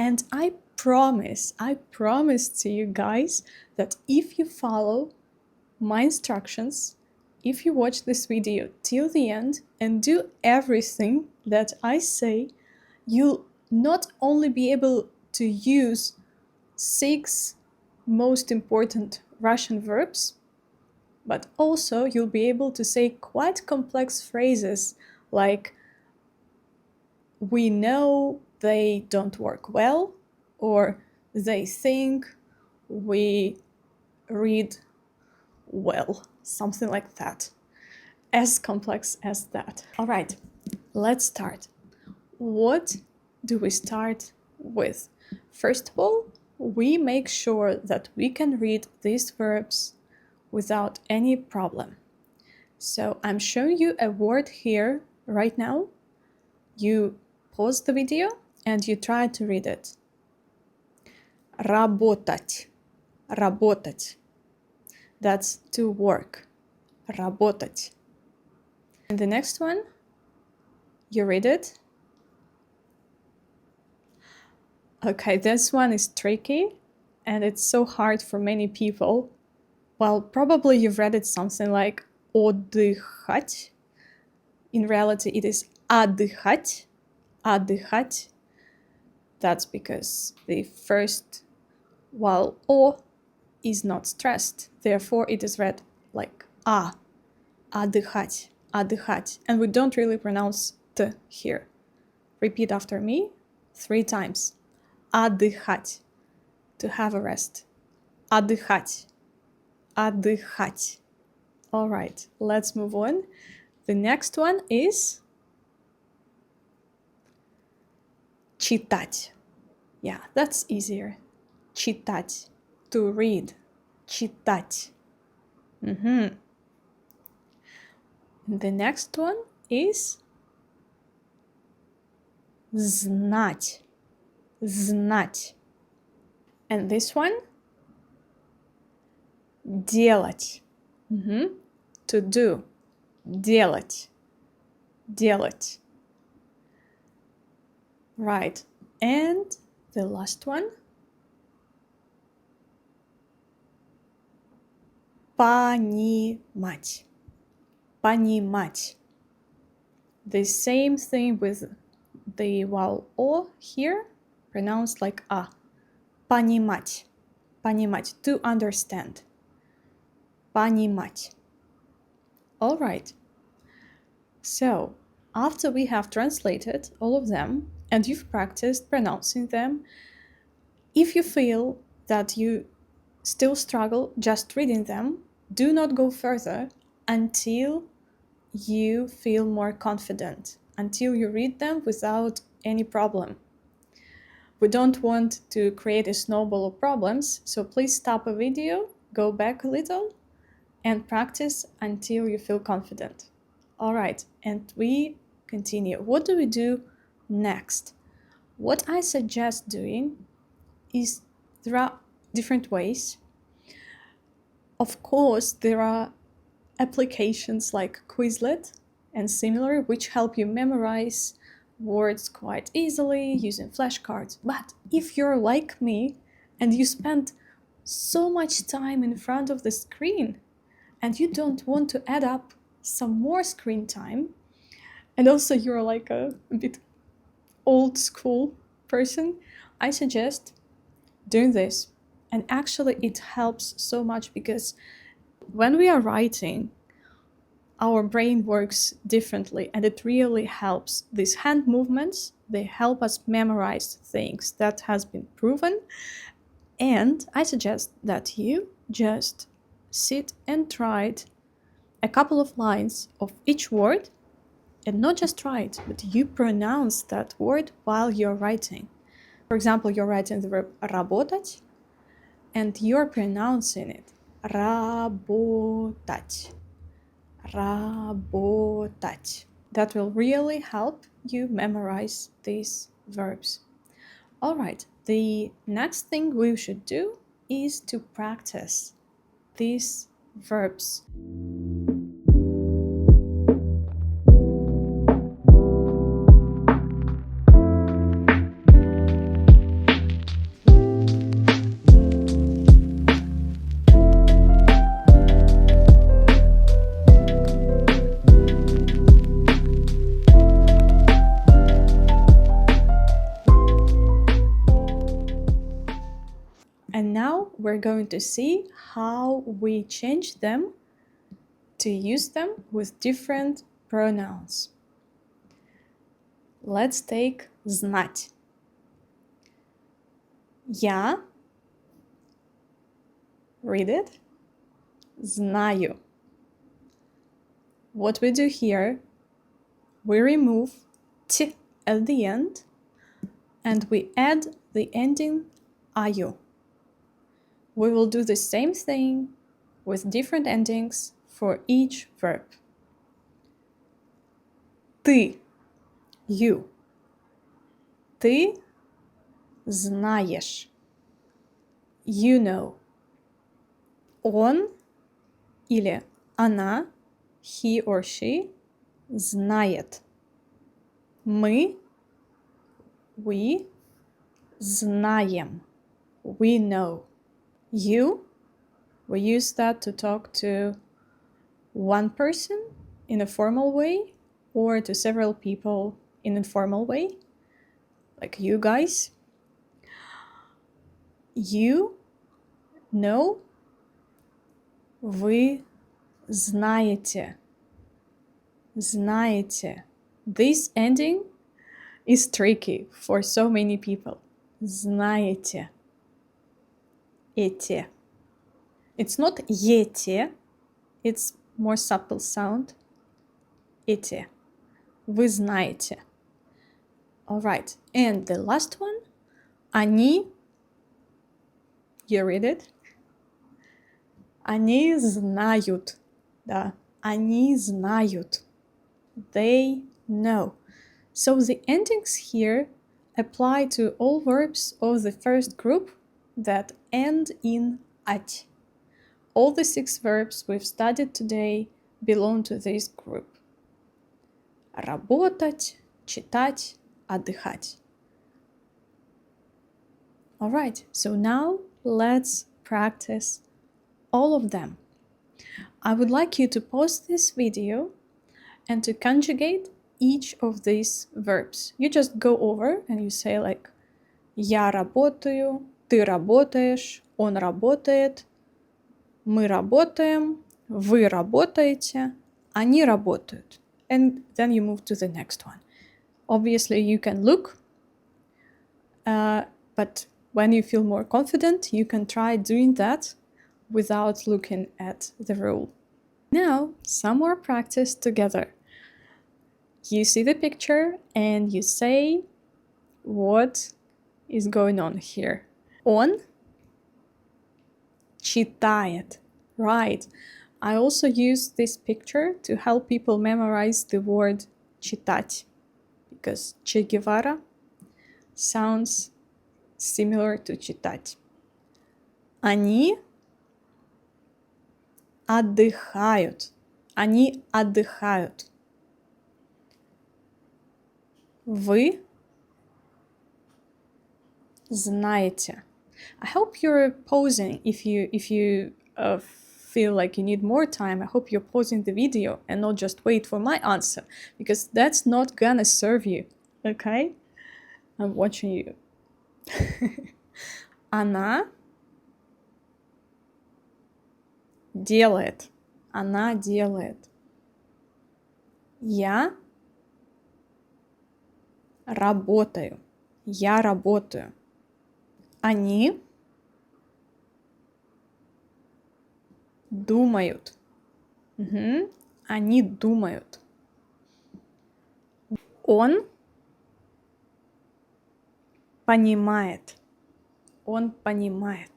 And I promise to you guys that if you follow my instructions, if you watch this video till the end and do everything that I say, you'll not only be able to use 6 most important Russian verbs, but also you'll be able to say quite complex phrases like we know they don't work well, or they think we read well, something like that. As complex as that. All right, let's start. What do we start with? First of all, we make sure that we can read these verbs without any problem. So I'm showing you a word here right now. You pause the video and you try to read it. Работать. Работать. That's to work. Работать. And the next one, you read it. Okay, this one is tricky and it's so hard for many people. Well, probably you've read it something like Отдыхать. In reality, it is Отдыхать. Отдыхать. That's because the first vowel O is not stressed. Therefore, it is read like A. Отдыхать. Отдыхать. And we don't really pronounce T here. Repeat after me 3 times. Отдыхать. To have a rest. Отдыхать. Отдыхать. All right, let's move on. The next one is читать. Yeah, that's easier. Читать. To read. Читать. The next one is знать. Знать. And this one? Делать. To do. Делать. Делать. Right. And the last one? Понимать. Понимать. The same thing with the vowel O here, pronounced like A. Понимать. Понимать. To understand. Понимать. All right. So, after we have translated all of them and you've practiced pronouncing them, if you feel that you still struggle just reading them, do not go further until you feel more confident, until you read them without any problem. We don't want to create a snowball of problems, so please stop a video, go back a little, and practice until you feel confident. All right, and we continue. What do we do next? What I suggest doing is there are different ways. Of course, there are applications like Quizlet and similar, which help you memorize words quite easily using flashcards. But if you're like me and you spend so much time in front of the screen and you don't want to add up some more screen time, and also you're like a bit old school person, I suggest doing this. And actually it helps so much because when we are writing, our brain works differently and it really helps. These hand movements, they help us memorize things. That has been proven. And I suggest that you just sit and write a couple of lines of each word, and not just write, but you pronounce that word while you're writing. For example, you're writing the verb работать, and you're pronouncing it. Работать. Работать. That will really help you memorize these verbs. All right, the next thing we should do is to practice these verbs. And now we're going to see how we change them to use them with different pronouns. Let's take знать. Я, read it, знаю. What we do here, we remove t at the end and we add the ending аю. We will do the same thing with different endings for each verb. Ты, you. Ты знаешь. You know. Он или она, he or she, знает. Мы, we, знаем. We know. You, we use that to talk to one person in a formal way or to several people in an informal way, like you guys. You know. Вы знаете. Знаете. This ending is tricky for so many people. Знаете. Эти. It's not ете, it's more subtle sound. Эти. Вы знаете. All right. And the last one, они. You read it? Они знают. Да. Они знают. They know. So the endings here apply to all verbs of the first group that end in ать. All the 6 verbs we've studied today belong to this group. Работать, читать, отдыхать. All right, so now let's practice all of them. I would like you to pause this video and to conjugate each of these verbs. You just go over and you say like я работаю, ты работаешь, он работает, мы работаем, вы работаете, они работают. And then you move to the next one. Obviously you can look, but when you feel more confident, you can try doing that without looking at the rule. Now, some more practice together. You see the picture and you say what is going on here. Он читает. Right. I also use this picture to help people memorize the word читать, because Che Guevara sounds similar to читать. Они отдыхают. Они отдыхают. Вы знаете. I hope you're pausing if you feel like you need more time. I hope you're pausing the video and not just wait for my answer, because that's not gonna serve you. Okay? I'm watching you. Она делает. Она делает. Я работаю. Я работаю. Они думают. Угу. Они думают. Он понимает. Он понимает.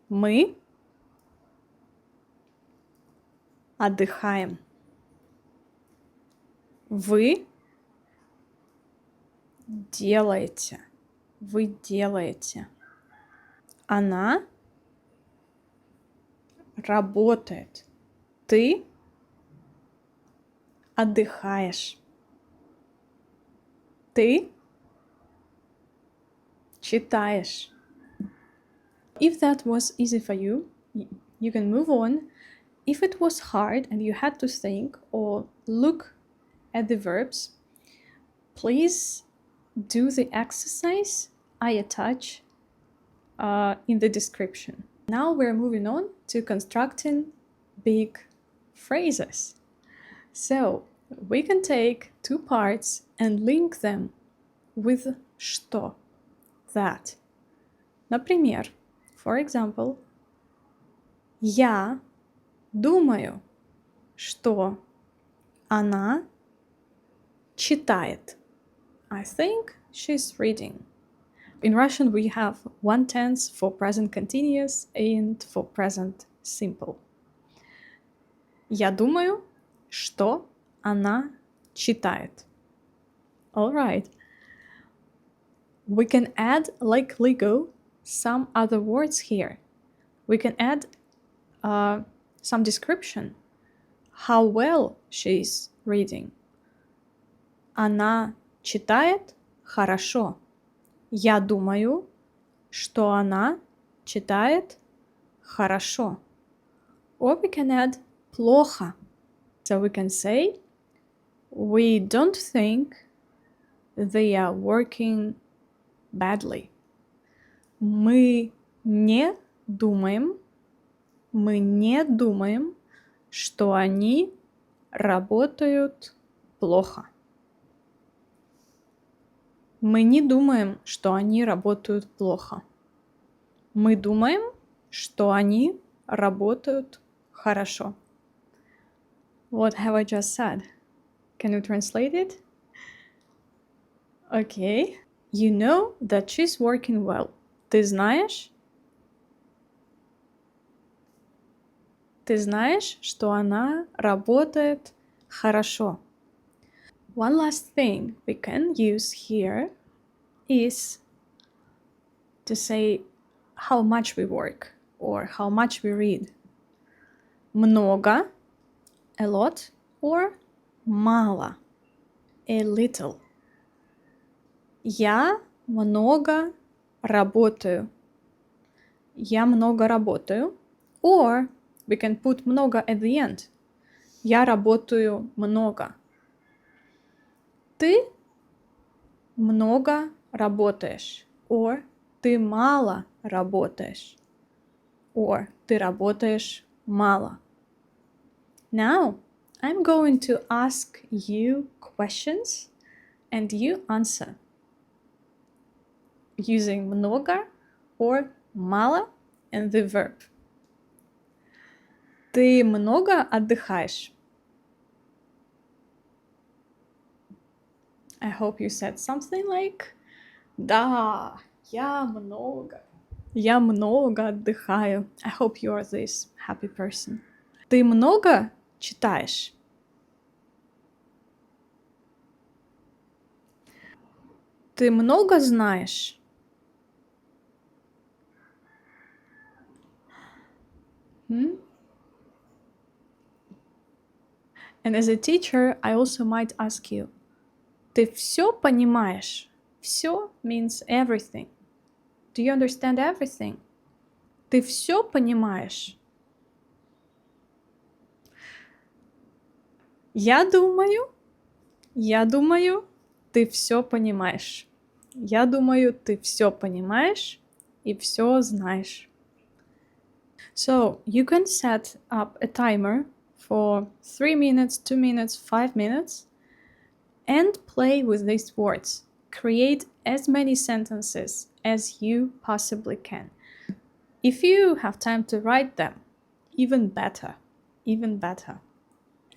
Мы отдыхаем. Вы делаете. Вы делаете. Она работает. Ты отдыхаешь. Ты читаешь. If that was easy for you, you can move on. If it was hard and you had to think or look at the verbs, please do the exercise I attach in the description. Now we're moving on to constructing big phrases. So we can take two parts and link them with что, that. Например, for example, я думаю, что она читает. I think she's reading. In Russian, we have one tense for present continuous and for present simple. Я думаю, что она читает. All right. We can add, like Lego, some other words here. We can add some description. How well she's reading. Она читает хорошо. Я думаю, что она читает хорошо. Or we can add плохо. So we can say, we don't think they are working badly. Мы не думаем, что они работают плохо. Мы не думаем, что они работают плохо. Мы думаем, что они работают хорошо. What have I just said? Can you translate it? Okay. You know that she's working well. Ты знаешь, что она работает хорошо. One last thing we can use here is to say how much we work or how much we read. Много, a lot, or мало, a little. Я много работаю. Я много работаю. Or we can put много at the end. Я работаю много. Ты много работаешь. Or ты мало работаешь. Or ты работаешь мало. Now, I'm going to ask you questions and you answer using много or мало and the verb. Ты много отдыхаешь? I hope you said something like да, я много отдыхаю. I hope you are this happy person. Ты много читаешь? Ты много знаешь? And as a teacher, I also might ask you, ты все понимаешь? Все means everything. Do you understand everything? Ты все понимаешь? Я думаю, ты все понимаешь. Я думаю, ты все понимаешь и все знаешь. So, you can set up a timer for 3 minutes, 2 minutes, 5 minutes and play with these words. Create as many sentences as you possibly can. If you have time to write them, even better.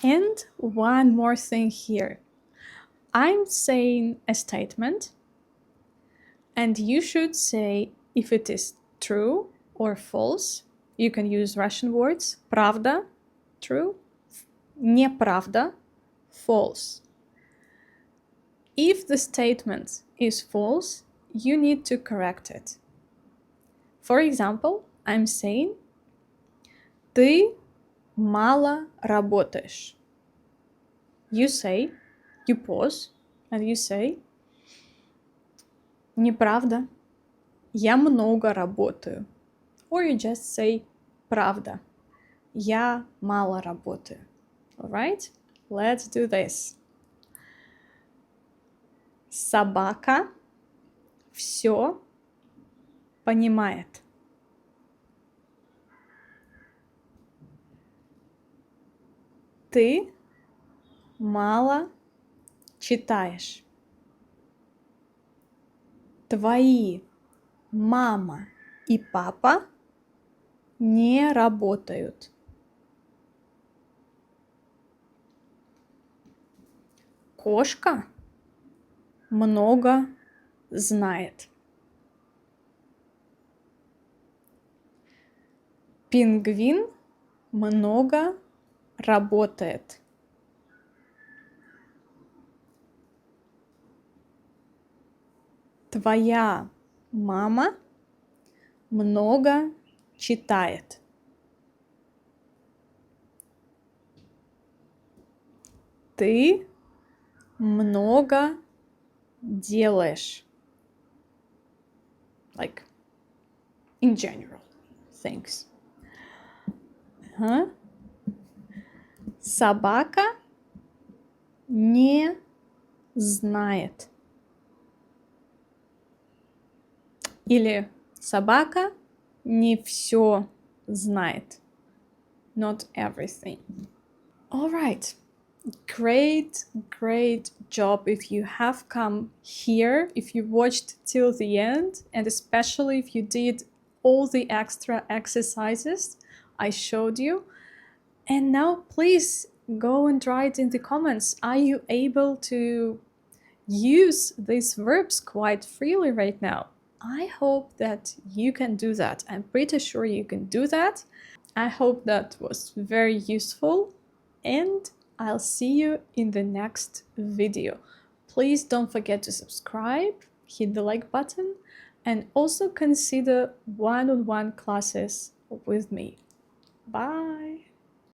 And one more thing here. I'm saying a statement, and you should say if it is true or false. You can use Russian words. Правда, true. Неправда, false. If the statement is false, you need to correct it. For example, I'm saying ты мало работаешь. You say, you pause, and you say неправда, я много работаю. Or you just say правда, я мало работаю. Alright? Let's do this. Собака все понимает. Ты мало читаешь. Твои мама и папа не работают. Кошка много знает. Пингвин много работает. Твоя мама много читает. Ты много делаешь. Like, in general, things. Собака не знает. Или собака не все знает. Not everything. All right. Great job if you have come here, if you watched till the end, and especially if you did all the extra exercises I showed you. And now please go and write in the comments, are you able to use these verbs quite freely right now? I hope that you can do that. I'm pretty sure you can do that. I hope that was very useful, and I'll see you in the next video. Please don't forget to subscribe, hit the like button, and also consider one-on-one classes with me. Bye!